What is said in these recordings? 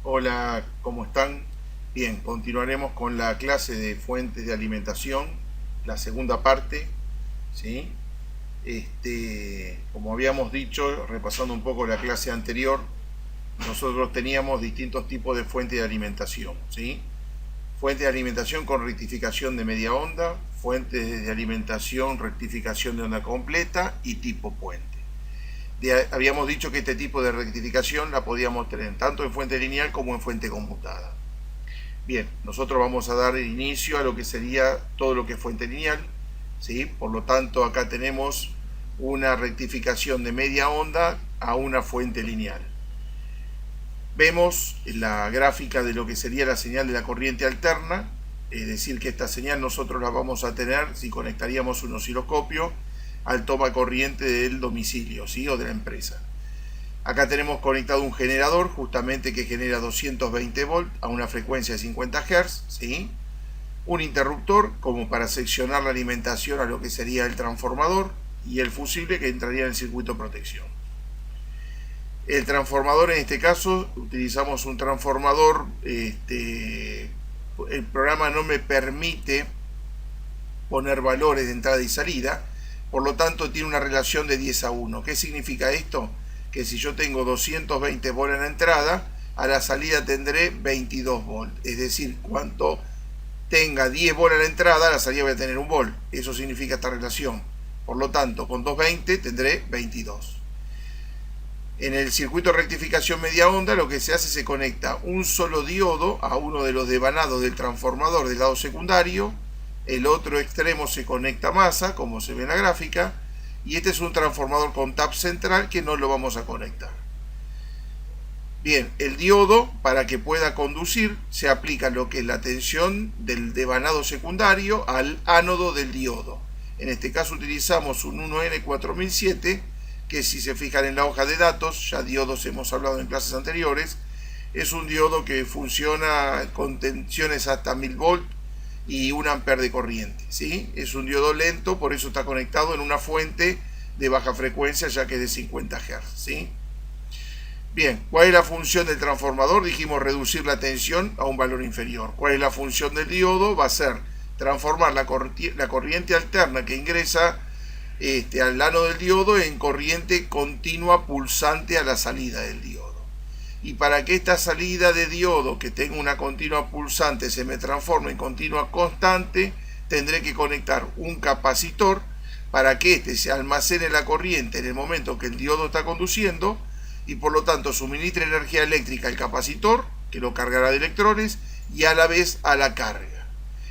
Hola, ¿cómo están? Bien, continuaremos con la clase de fuentes de alimentación, la segunda parte, ¿sí? Como habíamos dicho, repasando un poco la clase anterior, nosotros teníamos distintos tipos de fuentes de alimentación, ¿sí? Fuentes de alimentación con rectificación de media onda, fuentes de alimentación, rectificación de onda completa y tipo puente. Habíamos dicho que este tipo de rectificación la podíamos tener tanto en fuente lineal como en fuente conmutada. Bien, nosotros vamos a dar inicio a lo que sería todo lo que es fuente lineal, ¿sí? Por lo tanto, acá tenemos una rectificación de media onda a una fuente lineal. Vemos la gráfica de lo que sería la señal de la corriente alterna, es decir, que esta señal nosotros la vamos a tener si conectaríamos un osciloscopio al toma corriente del domicilio, ¿sí? O de la empresa. Acá tenemos conectado un generador justamente que genera 220 volt a una frecuencia de 50 Hz, ¿sí? Un interruptor como para seccionar la alimentación a lo que sería el transformador y el fusible que entraría en el circuito de protección. El transformador en este caso utilizamos un transformador, el programa no me permite poner valores de entrada y salida, por lo tanto tiene una relación de 10 a 1. ¿Qué significa esto? Que si yo tengo 220 volt en la entrada, a la salida tendré 22 volt. Es decir, cuanto tenga 10 volt en la entrada, a la salida voy a tener 1 volt. Eso significa esta relación. Por lo tanto, con 220 tendré 22. En el circuito de rectificación media onda lo que se hace, se conecta un solo diodo a uno de los devanados del transformador del lado secundario, el otro extremo se conecta a masa, como se ve en la gráfica, y este es un transformador con tap central que no lo vamos a conectar. Bien, el diodo, para que pueda conducir, se aplica lo que es la tensión del devanado secundario al ánodo del diodo. En este caso utilizamos un 1N4007, que si se fijan en la hoja de datos, ya diodos hemos hablado en clases anteriores, es un diodo que funciona con tensiones hasta 1000 volt y 1 ampere de corriente, ¿sí? Es un diodo lento, por eso está conectado en una fuente de baja frecuencia, ya que es de 50 Hz, ¿sí? Bien, ¿cuál es la función del transformador? Dijimos reducir la tensión a un valor inferior. ¿Cuál es la función del diodo? Va a ser transformar la corriente alterna que ingresa al ánodo del diodo en corriente continua pulsante a la salida del diodo. Y para que esta salida de diodo que tenga una continua pulsante se me transforme en continua constante, tendré que conectar un capacitor para que éste se almacene la corriente en el momento que el diodo está conduciendo y por lo tanto suministre energía eléctrica al capacitor, que lo cargará de electrones, y a la vez a la carga.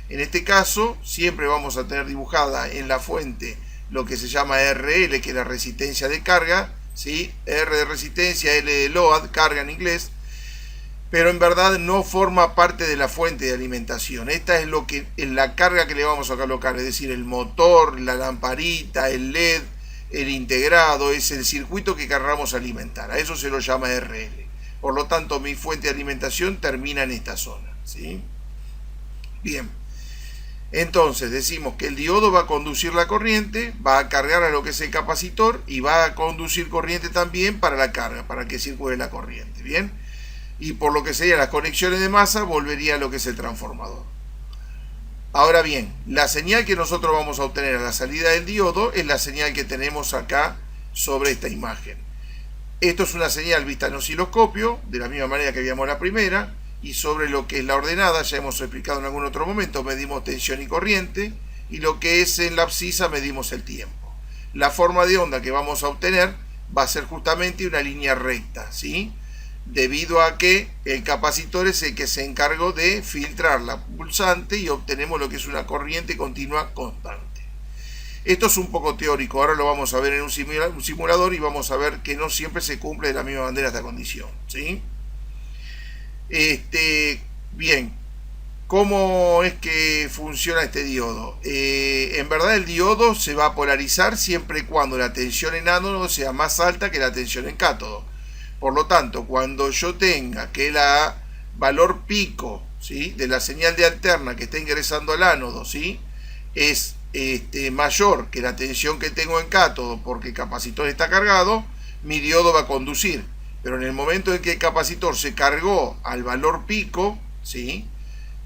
En este caso siempre vamos a tener dibujada en la fuente lo que se llama RL, que es la resistencia de carga, ¿sí? R de resistencia, L de load, carga en inglés, pero en verdad no forma parte de la fuente de alimentación. Esta es lo que es la carga que le vamos a colocar, es decir, el motor, la lamparita, el LED, el integrado, es el circuito que querramos alimentar. A eso se lo llama RL. Por lo tanto, mi fuente de alimentación termina en esta zona, ¿sí? Bien. Entonces decimos que el diodo va a conducir la corriente, va a cargar a lo que es el capacitor y va a conducir corriente también para la carga, para que circule la corriente, ¿bien? Y por lo que serían las conexiones de masa, volvería a lo que es el transformador. Ahora bien, la señal que nosotros vamos a obtener a la salida del diodo es la señal que tenemos acá sobre esta imagen. Esto es una señal vista en osciloscopio, de la misma manera que vimos la primera, y sobre lo que es la ordenada, ya hemos explicado en algún otro momento, medimos tensión y corriente, y lo que es en la abscisa medimos el tiempo. La forma de onda que vamos a obtener va a ser justamente una línea recta, ¿sí? Debido a que el capacitor es el que se encargó de filtrar la pulsante y obtenemos lo que es una corriente continua constante. Esto es un poco teórico, ahora lo vamos a ver en un simulador y vamos a ver que no siempre se cumple de la misma manera esta condición, ¿sí? Bien, ¿cómo es que funciona este diodo? En verdad el diodo se va a polarizar siempre y cuando la tensión en ánodo sea más alta que la tensión en cátodo. Por lo tanto, cuando yo tenga que la valor pico, ¿sí?, de la señal de alterna que está ingresando al ánodo, ¿sí?, es mayor que la tensión que tengo en cátodo porque el capacitor está cargado, mi diodo va a conducir. Pero en el momento en que el capacitor se cargó al valor pico, ¿sí?,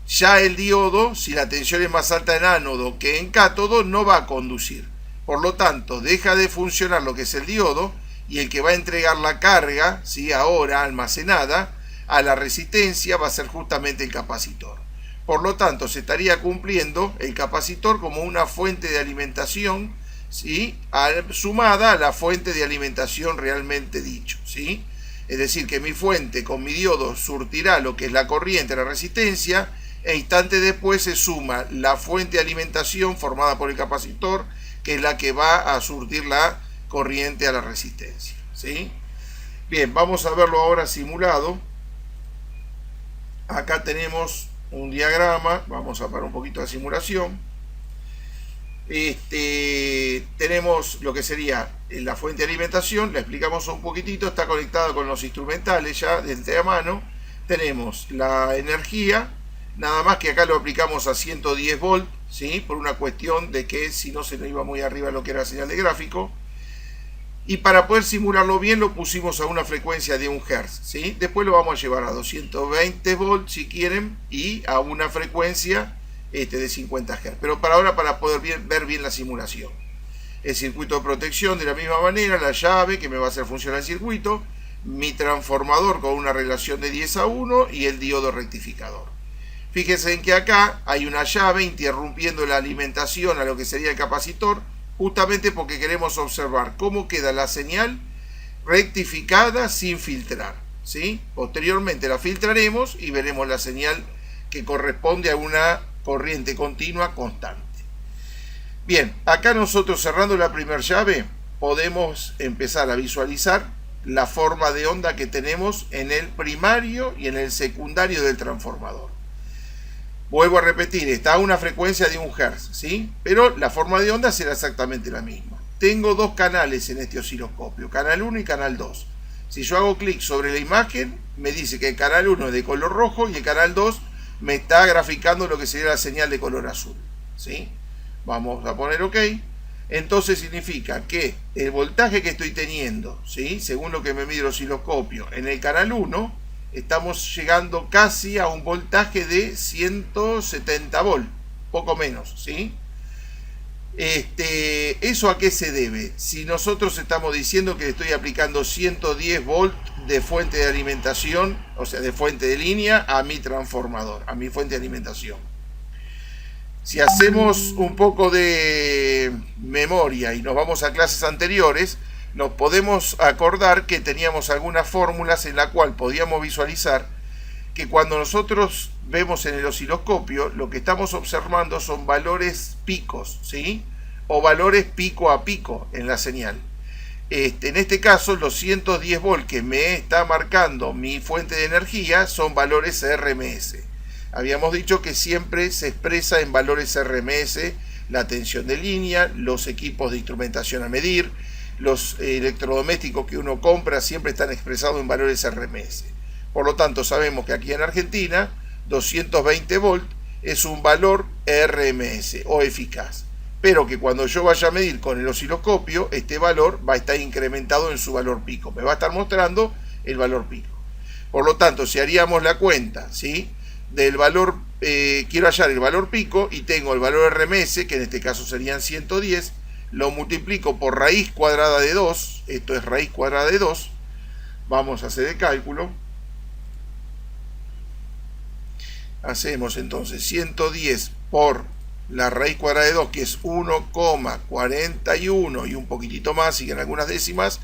ya el diodo, si la tensión es más alta en ánodo que en cátodo, no va a conducir. Por lo tanto, deja de funcionar lo que es el diodo, y el que va a entregar la carga, ¿sí?, ahora almacenada a la resistencia, va a ser justamente el capacitor. Por lo tanto, se estaría cumpliendo el capacitor como una fuente de alimentación, ¿sí?, sumada a la fuente de alimentación realmente dicho, ¿sí? Es decir, que mi fuente con mi diodo surtirá lo que es la corriente, la resistencia, e instante después se suma la fuente de alimentación formada por el capacitor, que es la que va a surtir la corriente a la resistencia, ¿sí? Bien, vamos a verlo ahora simulado. Acá tenemos un diagrama, vamos a parar un poquito la simulación. Tenemos lo que sería la fuente de alimentación, la explicamos un poquitito, está conectada con los instrumentales ya de antemano. Tenemos la energía, nada más que acá lo aplicamos a 110 volt, ¿sí?, por una cuestión de que si no se nos iba muy arriba lo que era la señal de gráfico. Y para poder simularlo bien lo pusimos a una frecuencia de 1 Hz, ¿sí? Después lo vamos a llevar a 220 volts si quieren y a una frecuencia de 50 Hz. Pero para ahora, para poder ver bien la simulación. El circuito de protección de la misma manera, la llave que me va a hacer funcionar el circuito, mi transformador con una relación de 10:1 y el diodo rectificador. Fíjense en que acá hay una llave interrumpiendo la alimentación a lo que sería el capacitor, justamente porque queremos observar cómo queda la señal rectificada sin filtrar, ¿sí? Posteriormente la filtraremos y veremos la señal que corresponde a una corriente continua constante. Bien, acá nosotros cerrando la primera llave podemos empezar a visualizar la forma de onda que tenemos en el primario y en el secundario del transformador. Vuelvo a repetir, está a una frecuencia de 1 Hz, ¿sí? Pero la forma de onda será exactamente la misma. Tengo dos canales en este osciloscopio, canal 1 y canal 2. Si yo hago clic sobre la imagen, me dice que el canal 1 es de color rojo y el canal 2 me está graficando lo que sería la señal de color azul, ¿sí? Vamos a poner OK. Entonces significa que el voltaje que estoy teniendo, ¿sí?, según lo que me mide el osciloscopio, en el canal 1, estamos llegando casi a un voltaje de 170 volt, poco menos, ¿sí? ¿Eso a qué se debe? Si nosotros estamos diciendo que estoy aplicando 110 volt de fuente de alimentación, o sea, de fuente de línea a mi transformador, a mi fuente de alimentación. Si hacemos un poco de memoria y nos vamos a clases anteriores, nos podemos acordar que teníamos algunas fórmulas en la cual podíamos visualizar que cuando nosotros vemos en el osciloscopio, lo que estamos observando son valores picos, ¿sí?, o valores pico a pico en la señal. En este caso, los 110 volt que me está marcando mi fuente de energía son valores RMS. Habíamos dicho que siempre se expresa en valores RMS la tensión de línea, los equipos de instrumentación a medir, los electrodomésticos que uno compra siempre están expresados en valores RMS. Por lo tanto, sabemos que aquí en Argentina 220 volt es un valor RMS o eficaz, pero que cuando yo vaya a medir con el osciloscopio, este valor va a estar incrementado en su valor pico, me va a estar mostrando el valor pico. Por lo tanto, si haríamos la cuenta, ¿sí?, del valor, quiero hallar el valor pico y tengo el valor RMS, que en este caso serían 110, lo multiplico por raíz cuadrada de 2, esto es raíz cuadrada de 2, vamos a hacer el cálculo. Hacemos entonces 110 por la raíz cuadrada de 2, que es 1,41 y un poquitito más, siguen algunas décimas,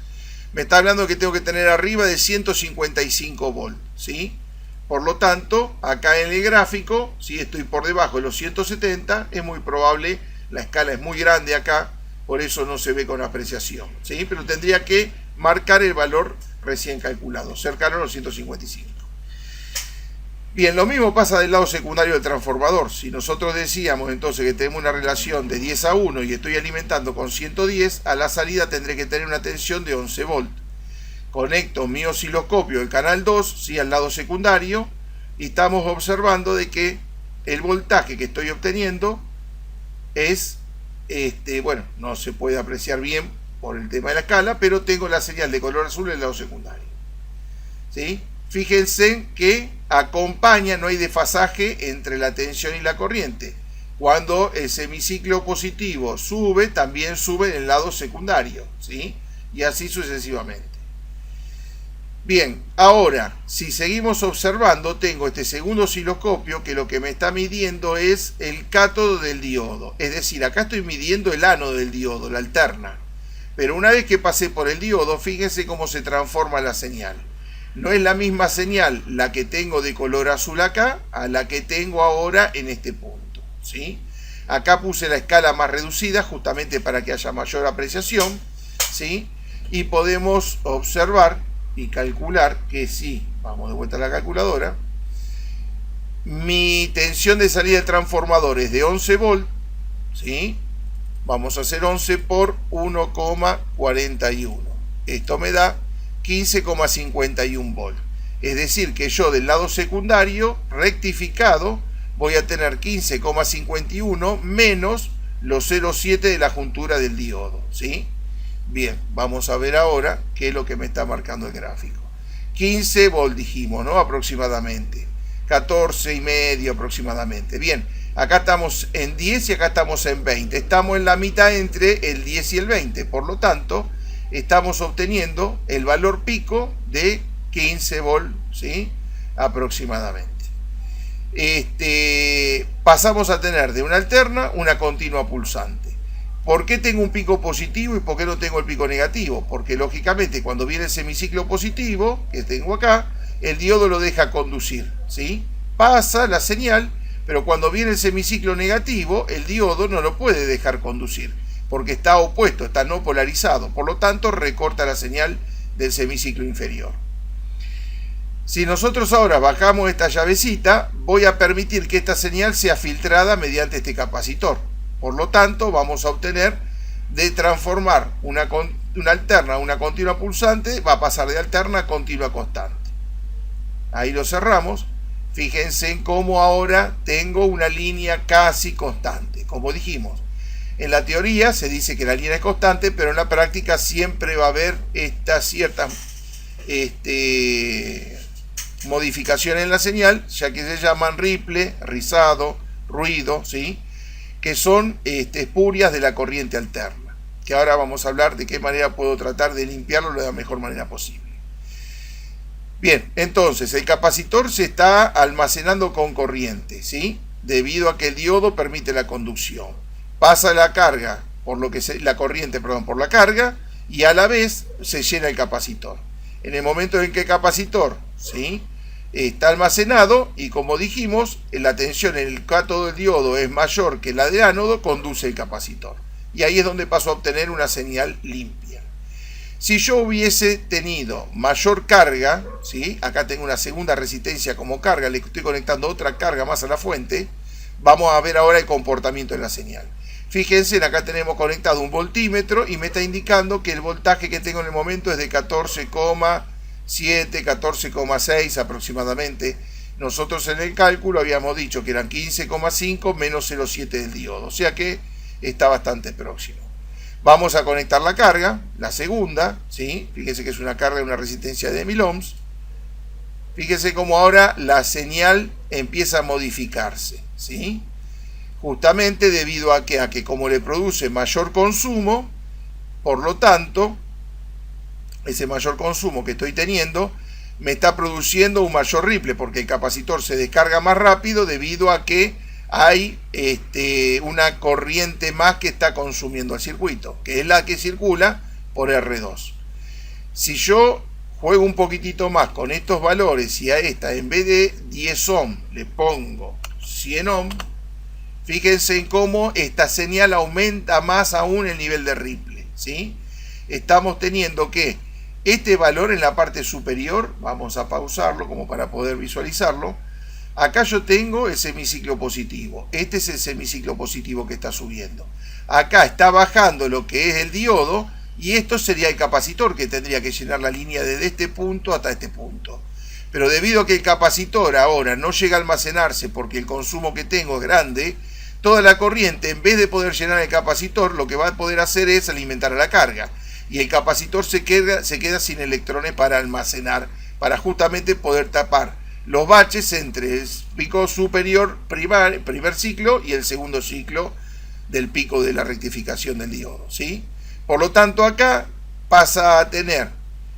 me está hablando que tengo que tener arriba de 155 volt, ¿sí? Por lo tanto, acá en el gráfico, si estoy por debajo de los 170, es muy probable, la escala es muy grande acá, por eso no se ve con apreciación, ¿sí? Pero tendría que marcar el valor recién calculado, cercano a los 155. Bien, lo mismo pasa del lado secundario del transformador. Si nosotros decíamos entonces que tenemos una relación de 10:1 y estoy alimentando con 110, a la salida tendré que tener una tensión de 11 volt. Conecto mi osciloscopio del canal 2, ¿sí?, al lado secundario, y estamos observando de que el voltaje que estoy obteniendo es, bueno, no se puede apreciar bien por el tema de la escala, pero tengo la señal de color azul en el lado secundario. ¿sí? Fíjense que acompaña, no hay desfasaje entre la tensión y la corriente. Cuando el semiciclo positivo sube, también sube en el lado secundario, ¿sí? Y así sucesivamente. Bien, ahora, si seguimos observando, tengo este segundo osciloscopio que lo que me está midiendo es el cátodo del diodo. Es decir, acá estoy midiendo el ánodo del diodo, la alterna. Pero una vez que pasé por el diodo, fíjense cómo se transforma la señal. No es la misma señal la que tengo de color azul acá a la que tengo ahora en este punto, ¿sí? Acá puse la escala más reducida justamente para que haya mayor apreciación, ¿sí? Y podemos observar y calcular que sí, vamos de vuelta a la calculadora, mi tensión de salida del transformador es de 11 volt, ¿sí? Vamos a hacer 11 por 1,41. Esto me da 15,51 volt. Es decir, que yo del lado secundario, rectificado, voy a tener 15,51 menos los 0,7 de la juntura del diodo, ¿sí? Bien, vamos a ver ahora qué es lo que me está marcando el gráfico. 15 volt dijimos, ¿no? Aproximadamente. 14,5 aproximadamente. Bien, acá estamos en 10 y acá estamos en 20. Estamos en la mitad entre el 10 y el 20. Por lo tanto, estamos obteniendo el valor pico de 15 volt, ¿sí? Aproximadamente. Pasamos a tener de una alterna una continua pulsante. ¿Por qué tengo un pico positivo y por qué no tengo el pico negativo? Porque lógicamente cuando viene el semiciclo positivo, que tengo acá, el diodo lo deja conducir, ¿sí? Pasa la señal, pero cuando viene el semiciclo negativo, el diodo no lo puede dejar conducir, porque está opuesto, está no polarizado, por lo tanto recorta la señal del semiciclo inferior. Si nosotros ahora bajamos esta llavecita, voy a permitir que esta señal sea filtrada mediante este capacitor. Por lo tanto, vamos a obtener de transformar una alterna a una continua pulsante, va a pasar de alterna a continua constante. Ahí lo cerramos. Fíjense en cómo ahora tengo una línea casi constante. Como dijimos, en la teoría se dice que la línea es constante, pero en la práctica siempre va a haber estas ciertas modificaciones en la señal, ya que se llaman ripple, rizado, ruido, ¿sí? Que son espurias de la corriente alterna, que ahora vamos a hablar de qué manera puedo tratar de limpiarlo de la mejor manera posible. Bien, entonces el capacitor se está almacenando con corriente, ¿sí? Debido a que el diodo permite la conducción. Pasa la carga, la corriente por la carga, y a la vez se llena el capacitor. En el momento en que el capacitor, ¿sí?, está almacenado, y como dijimos, la tensión en el cátodo del diodo es mayor que la del ánodo, conduce el capacitor. Y ahí es donde paso a obtener una señal limpia. Si yo hubiese tenido mayor carga, ¿sí?, acá tengo una segunda resistencia como carga, le estoy conectando otra carga más a la fuente, vamos a ver ahora el comportamiento de la señal. Fíjense, acá tenemos conectado un voltímetro y me está indicando que el voltaje que tengo en el momento es de 14,7, 14,6 aproximadamente. Nosotros en el cálculo habíamos dicho que eran 15,5 menos 0,7 del diodo, o sea que está bastante próximo. Vamos a conectar la carga, la segunda, ¿sí? Fíjense que es una carga de una resistencia de 1000 ohms. Fíjense cómo ahora la señal empieza a modificarse, ¿sí? Justamente debido a que como le produce mayor consumo, por lo tanto, ese mayor consumo que estoy teniendo me está produciendo un mayor ripple, porque el capacitor se descarga más rápido debido a que hay una corriente más que está consumiendo el circuito, que es la que circula por R2. Si yo juego un poquitito más con estos valores y a esta en vez de 10 ohm le pongo 100 ohm, fíjense en cómo esta señal aumenta más aún el nivel de ripple, ¿sí? Estamos teniendo que este valor en la parte superior, vamos a pausarlo como para poder visualizarlo. Acá yo tengo el semiciclo positivo. Este es el semiciclo positivo que está subiendo. Acá está bajando lo que es el diodo y esto sería el capacitor que tendría que llenar la línea desde este punto hasta este punto. Pero debido a que el capacitor ahora no llega a almacenarse porque el consumo que tengo es grande, toda la corriente, en vez de poder llenar el capacitor, lo que va a poder hacer es alimentar a la carga. Y el capacitor se queda sin electrones para almacenar para justamente poder tapar los baches entre el pico superior primer ciclo y el segundo ciclo del pico de la rectificación del diodo, ¿sí? Por lo tanto, acá pasa a tener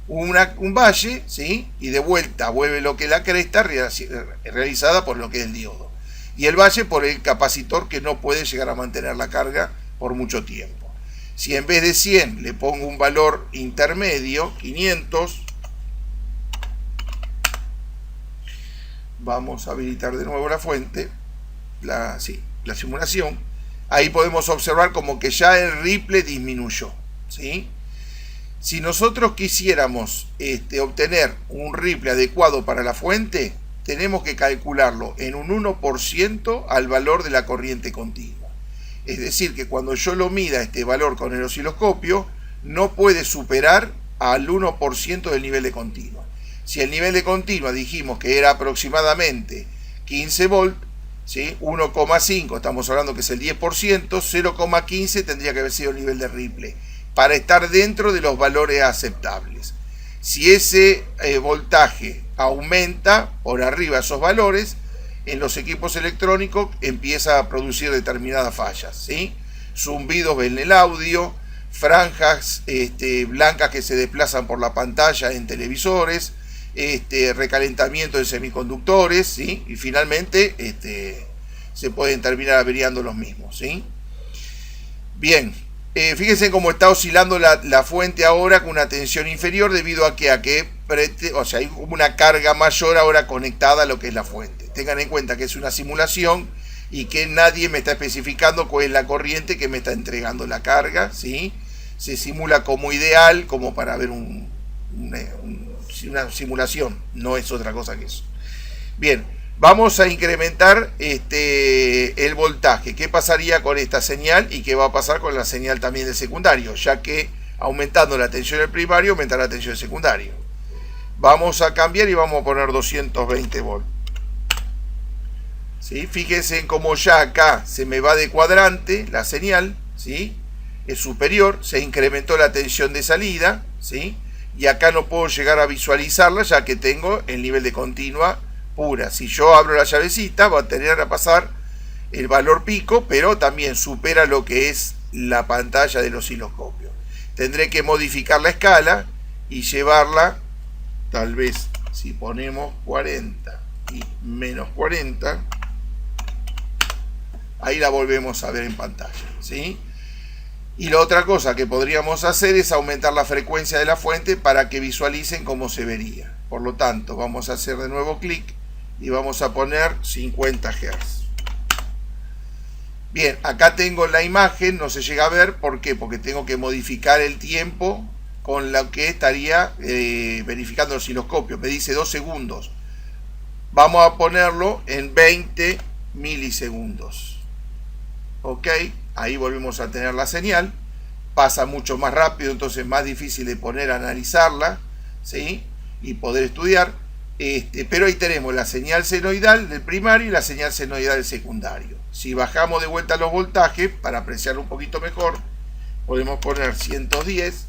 un valle, ¿sí? Y de vuelta vuelve lo que es la cresta realizada por lo que es el diodo. Y el valle por el capacitor que no puede llegar a mantener la carga por mucho tiempo. Si en vez de 100 le pongo un valor intermedio, 500, vamos a habilitar de nuevo la fuente, la simulación, ahí podemos observar como que ya el ripple disminuyó, ¿sí? Si nosotros quisiéramos obtener un ripple adecuado para la fuente, tenemos que calcularlo en un 1% al valor de la corriente continua. Es decir, que cuando yo lo mida este valor con el osciloscopio, no puede superar al 1% del nivel de continua. Si el nivel de continua dijimos que era aproximadamente 15 volt, ¿sí? 1,5, estamos hablando que es el 10%, 0,15 tendría que haber sido el nivel de ripple, para estar dentro de los valores aceptables. Si ese voltaje aumenta por arriba de esos valores, en los equipos electrónicos empieza a producir determinadas fallas, ¿sí? Zumbidos en el audio, franjas blancas que se desplazan por la pantalla en televisores, recalentamiento de semiconductores, ¿sí? Y finalmente se pueden terminar averiando los mismos, ¿sí? Bien, fíjense cómo está oscilando la fuente ahora con una tensión inferior debido a que hay como una carga mayor ahora conectada a lo que es la fuente. Tengan en cuenta que es una simulación y que nadie me está especificando cuál es la corriente que me está entregando la carga, ¿sí? Se simula como ideal, como para ver una simulación, no es otra cosa que eso. Bien, vamos a incrementar el voltaje. ¿Qué pasaría con esta señal y qué va a pasar con la señal también del secundario? Ya que aumentando la tensión del primario, aumentará la tensión del secundario. Vamos a cambiar y vamos a poner 220 volts. ¿Sí? Fíjense en cómo ya acá se me va de cuadrante la señal, ¿sí? Es superior, se incrementó la tensión de salida, ¿sí? Y acá no puedo llegar a visualizarla ya que tengo el nivel de continua pura. Si yo abro la llavecita va a tener a pasar el valor pico, pero también supera lo que es la pantalla del osciloscopio. Tendré que modificar la escala y llevarla, tal vez si ponemos 40 y menos 40, ahí la volvemos a ver en pantalla, ¿sí? Y la otra cosa que podríamos hacer es aumentar la frecuencia de la fuente para que visualicen cómo se vería. Por lo tanto, vamos a hacer de nuevo clic y vamos a poner 50 Hz. Bien, acá tengo la imagen, no se llega a ver, ¿por qué? Porque tengo que modificar el tiempo con lo que estaría verificando el osciloscopio. Me dice 2 segundos. Vamos a ponerlo en 20 milisegundos. Ok, ahí volvemos a tener la señal, pasa mucho más rápido, entonces más difícil de poner a analizarla, ¿sí? Y poder estudiar, pero ahí tenemos la señal senoidal del primario y la señal senoidal del secundario. Si bajamos de vuelta los voltajes, para apreciar un poquito mejor, podemos poner 110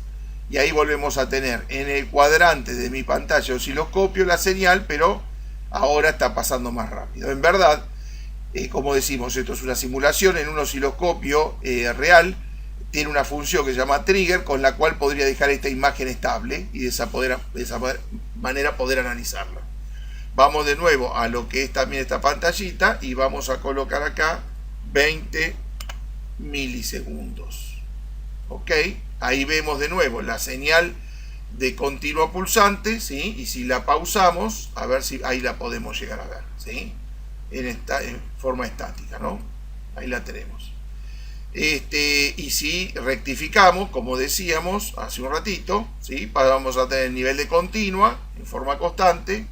y ahí volvemos a tener en el cuadrante de mi pantalla osciloscopio la señal, pero ahora está pasando más rápido. En verdad, como decimos, esto es una simulación en un osciloscopio real, tiene una función que se llama trigger, con la cual podría dejar esta imagen estable y de esa manera poder analizarla. Vamos de nuevo a lo que es también esta pantallita y vamos a colocar acá 20 milisegundos. Ok, ahí vemos de nuevo la señal de continua pulsante, ¿sí? Y si la pausamos, a ver si ahí la podemos llegar a ver, ¿sí? En forma estática, ¿no? Ahí la tenemos. Y si rectificamos, como decíamos hace un ratito, ¿sí? Vamos a tener el nivel de continua en forma constante,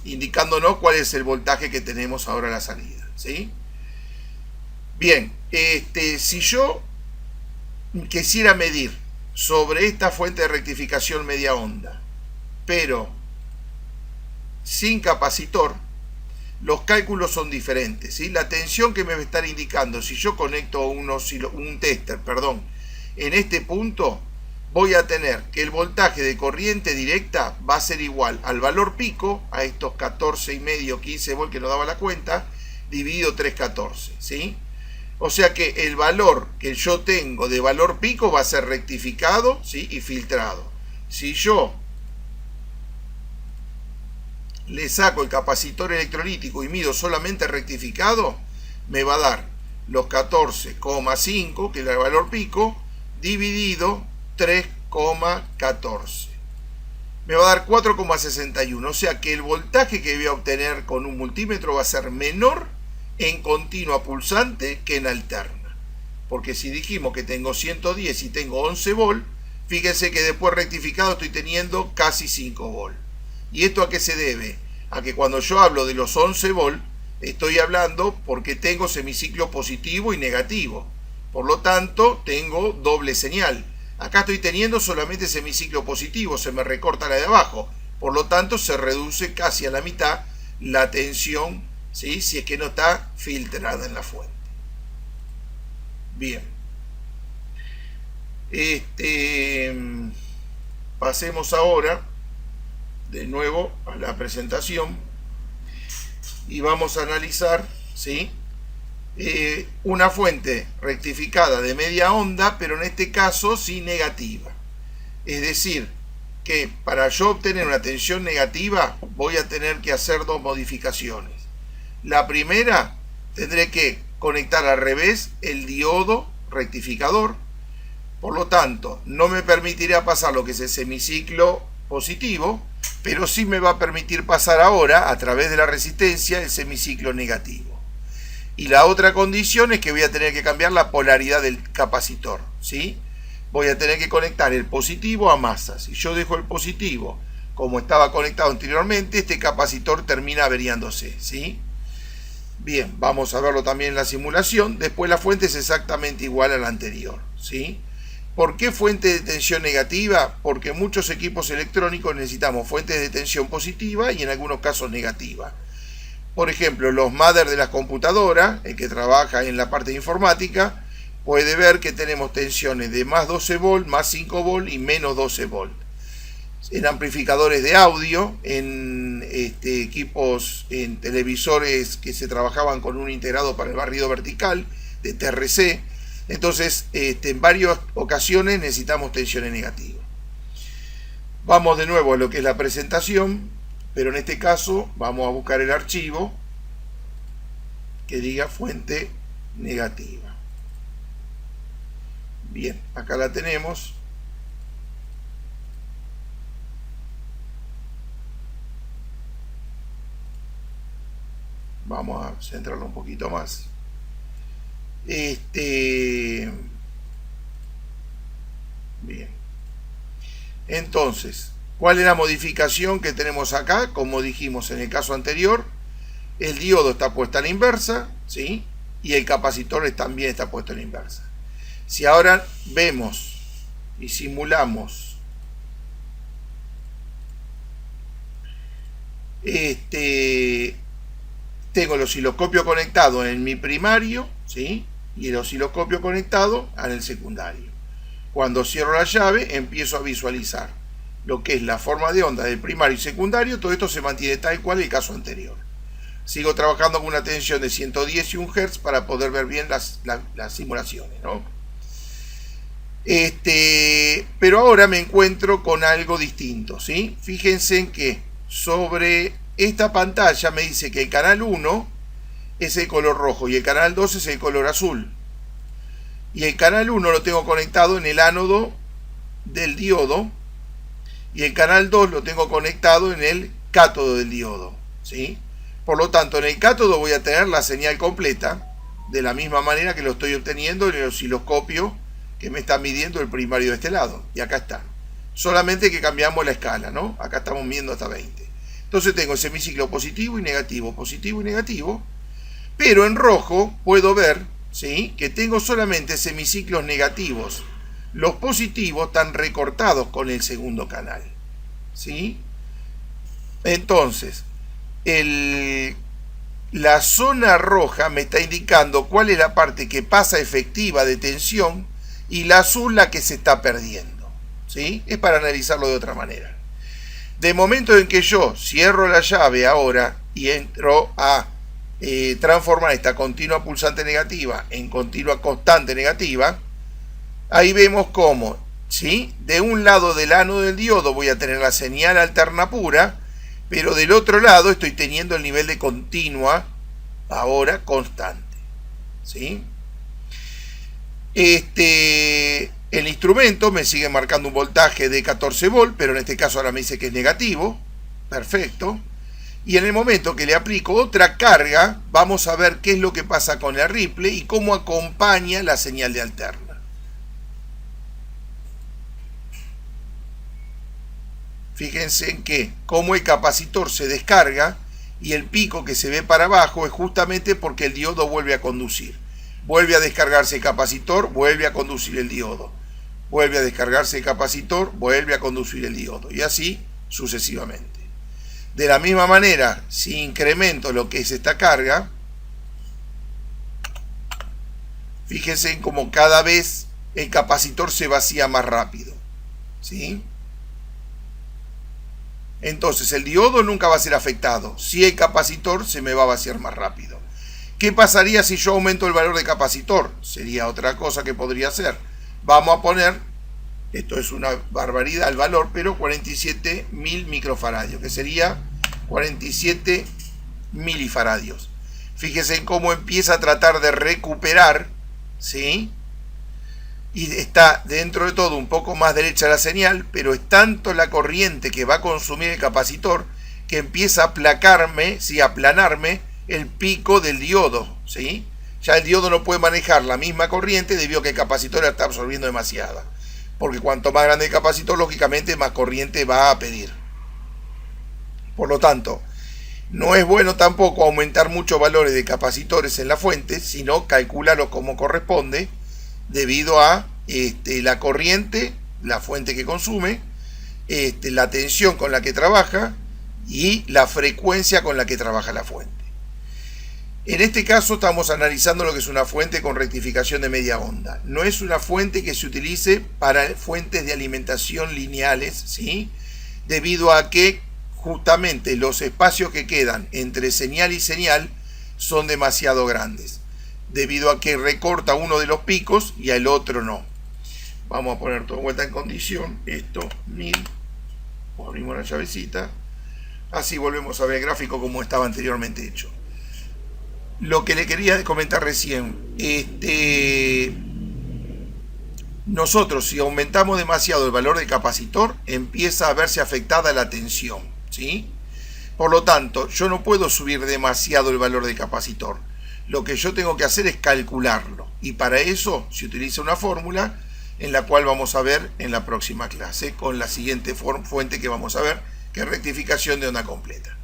indicándonos cuál es el voltaje que tenemos ahora a la salida, ¿sí? Bien, si yo quisiera medir sobre esta fuente de rectificación media onda, pero sin capacitor, los cálculos son diferentes, ¿sí? La tensión que me va a estar indicando, si yo conecto un tester, en este punto, voy a tener que el voltaje de corriente directa va a ser igual al valor pico, a estos 14,5, 15 volts que nos daba la cuenta, dividido 314, ¿sí? O sea que el valor que yo tengo de valor pico va a ser rectificado, ¿sí? Y filtrado. Si yo le saco el capacitor electrolítico y mido solamente rectificado, me va a dar los 14,5, que es el valor pico, dividido 3,14. Me va a dar 4,61. O sea que el voltaje que voy a obtener con un multímetro va a ser menor en continua pulsante que en alterna. Porque si dijimos que tengo 110 y tengo 11 volts, fíjense que después rectificado estoy teniendo casi 5 volts. ¿Y esto a qué se debe? A que cuando yo hablo de los 11 volts, estoy hablando porque tengo semiciclo positivo y negativo. Por lo tanto, tengo doble señal. Acá estoy teniendo solamente semiciclo positivo, se me recorta la de abajo. Por lo tanto, se reduce casi a la mitad la tensión, ¿sí? Si es que no está filtrada en la fuente. Bien. Pasemos ahora de nuevo a la presentación y vamos a analizar, ¿sí? Una fuente rectificada de media onda, pero en este caso sí negativa. Es decir, que para yo obtener una tensión negativa voy a tener que hacer dos modificaciones. La primera, tendré que conectar al revés el diodo rectificador. Por lo tanto, no me permitirá pasar lo que es el semiciclo positivo, pero sí me va a permitir pasar ahora, a través de la resistencia, el semiciclo negativo. Y la otra condición es que voy a tener que cambiar la polaridad del capacitor, ¿sí? Voy a tener que conectar el positivo a masa. Si yo dejo el positivo como estaba conectado anteriormente, este capacitor termina averiándose, ¿sí? Bien, vamos a verlo también en la simulación. Después la fuente es exactamente igual a la anterior, ¿sí? ¿Por qué fuente de tensión negativa? Porque en muchos equipos electrónicos necesitamos fuentes de tensión positiva y en algunos casos negativa. Por ejemplo, los mothers de las computadoras, el que trabaja en la parte de informática, puede ver que tenemos tensiones de más 12 volts, más 5 volts y menos 12 volts. En amplificadores de audio, en equipos, en televisores que se trabajaban con un integrado para el barrido vertical de TRC. Entonces, en varias ocasiones necesitamos tensiones negativas. Vamos de nuevo a lo que es la presentación. Pero en este caso vamos a buscar el archivo que diga fuente negativa. Bien, acá la tenemos. Vamos a centrarlo un poquito más. Bien. Entonces, ¿cuál es la modificación que tenemos acá? Como dijimos en el caso anterior, el diodo está puesto a la inversa, ¿sí? Y el capacitor también está puesto a la inversa. Si ahora vemos y simulamos tengo el osciloscopio conectado en mi primario, ¿sí? Y el osciloscopio conectado en el secundario. Cuando cierro la llave, empiezo a visualizar lo que es la forma de onda del primario y secundario. Todo esto se mantiene tal cual el caso anterior. Sigo trabajando con una tensión de 110 y 1 Hz para poder ver bien las simulaciones, ¿no? Pero ahora me encuentro con algo distinto, ¿sí? Fíjense en que sobre esta pantalla me dice que el canal 1 es el color rojo y el canal 2 es el color azul. Y el canal 1 lo tengo conectado en el ánodo del diodo y el canal 2 lo tengo conectado en el cátodo del diodo, ¿sí? Por lo tanto, en el cátodo voy a tener la señal completa de la misma manera que lo estoy obteniendo en el osciloscopio que me está midiendo el primario de este lado. Y acá está. Solamente que cambiamos la escala, ¿no? Acá estamos midiendo hasta 20. Entonces tengo el semiciclo positivo y negativo, pero en rojo puedo ver, ¿sí?, que tengo solamente semiciclos negativos. Los positivos están recortados con el segundo canal, ¿sí? Entonces, la zona roja me está indicando cuál es la parte que pasa efectiva de tensión y la azul la que se está perdiendo. ¿sí? Es para analizarlo de otra manera. De momento en que yo cierro la llave ahora y entro a transformar esta continua pulsante negativa en continua constante negativa, ahí vemos cómo, ¿sí? De un lado del ánodo del diodo voy a tener la señal alterna pura, pero del otro lado estoy teniendo el nivel de continua ahora constante, ¿sí? El instrumento me sigue marcando un voltaje de 14 volt, pero en este caso ahora me dice que es negativo. Perfecto. Y en el momento que le aplico otra carga, vamos a ver qué es lo que pasa con el ripple y cómo acompaña la señal de alterna. Fíjense en que como el capacitor se descarga y el pico que se ve para abajo es justamente porque el diodo vuelve a conducir. Vuelve a descargarse el capacitor, vuelve a conducir el diodo. Vuelve a descargarse el capacitor, vuelve a conducir el diodo. Y así sucesivamente. De la misma manera, si incremento lo que es esta carga, fíjense en cómo cada vez el capacitor se vacía más rápido, ¿sí? Entonces el diodo nunca va a ser afectado. Si el capacitor se me va a vaciar más rápido. ¿Qué pasaría si yo aumento el valor de capacitor? Sería otra cosa que podría hacer. Vamos a poner, esto es una barbaridad el valor, pero 47.000 microfaradios, que sería 47 milifaradios. Fíjense en cómo empieza a tratar de recuperar, ¿sí? Y está dentro de todo un poco más derecha la señal, pero es tanto la corriente que va a consumir el capacitor que empieza a aplacarme, ¿sí? A aplanarme el pico del diodo, ¿sí? Ya el diodo no puede manejar la misma corriente debido a que el capacitor la está absorbiendo demasiada. Porque cuanto más grande el capacitor, lógicamente más corriente va a pedir. Por lo tanto, no es bueno tampoco aumentar muchos valores de capacitores en la fuente, sino calcularlo como corresponde, debido a la corriente, la fuente que consume, la tensión con la que trabaja y la frecuencia con la que trabaja la fuente. En este caso estamos analizando lo que es una fuente con rectificación de media onda. No es una fuente que se utilice para fuentes de alimentación lineales, ¿sí? Debido a que justamente los espacios que quedan entre señal y señal son demasiado grandes, debido a que recorta uno de los picos y al otro no. Vamos a poner todo vuelta en condición, esto 1000, abrimos la llavecita, así volvemos a ver el gráfico como estaba anteriormente hecho. Lo que le quería comentar recién, nosotros si aumentamos demasiado el valor del capacitor, empieza a verse afectada la tensión, ¿sí? Por lo tanto, yo no puedo subir demasiado el valor del capacitor. Lo que yo tengo que hacer es calcularlo. Y para eso se utiliza una fórmula en la cual vamos a ver en la próxima clase con la siguiente fuente que vamos a ver, que es rectificación de onda completa.